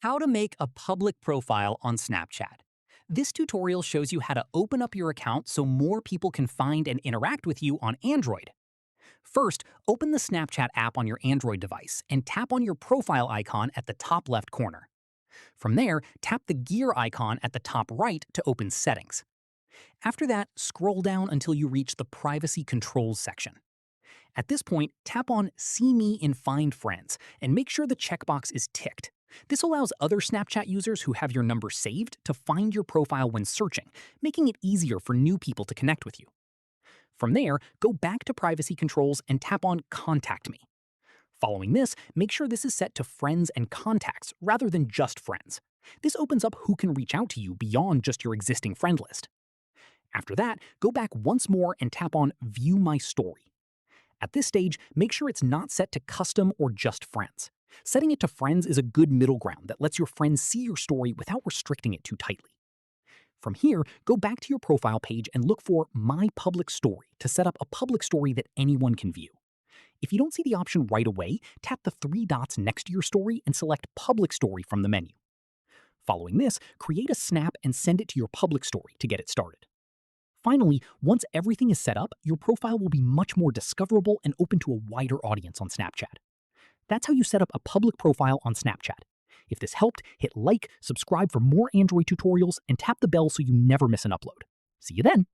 How to make a public profile on Snapchat. This tutorial shows you how to open up your account so more people can find and interact with you on Android. First, open the Snapchat app on your Android device and tap on your profile icon at the top left corner. From there, tap the gear icon at the top right to open Settings. After that, scroll down until you reach the Privacy Controls section. At this point, tap on See Me in Find Friends and make sure the checkbox is ticked. This allows other Snapchat users who have your number saved to find your profile when searching, making it easier for new people to connect with you. From there, go back to Privacy Controls and tap on Contact Me. Following this, make sure this is set to Friends and Contacts rather than just Friends. This opens up who can reach out to you beyond just your existing friend list. After that, go back once more and tap on View My Story. At this stage, make sure it's not set to custom or just friends. Setting it to friends is a good middle ground that lets your friends see your story without restricting it too tightly. From here, go back to your profile page and look for My Public Story to set up a public story that anyone can view. If you don't see the option right away, tap the three dots next to your story and select Public Story from the menu. Following this, create a snap and send it to your public story to get it started. Finally, once everything is set up, your profile will be much more discoverable and open to a wider audience on Snapchat. That's how you set up a public profile on Snapchat. If this helped, hit like, subscribe for more Android tutorials, and tap the bell so you never miss an upload. See you then!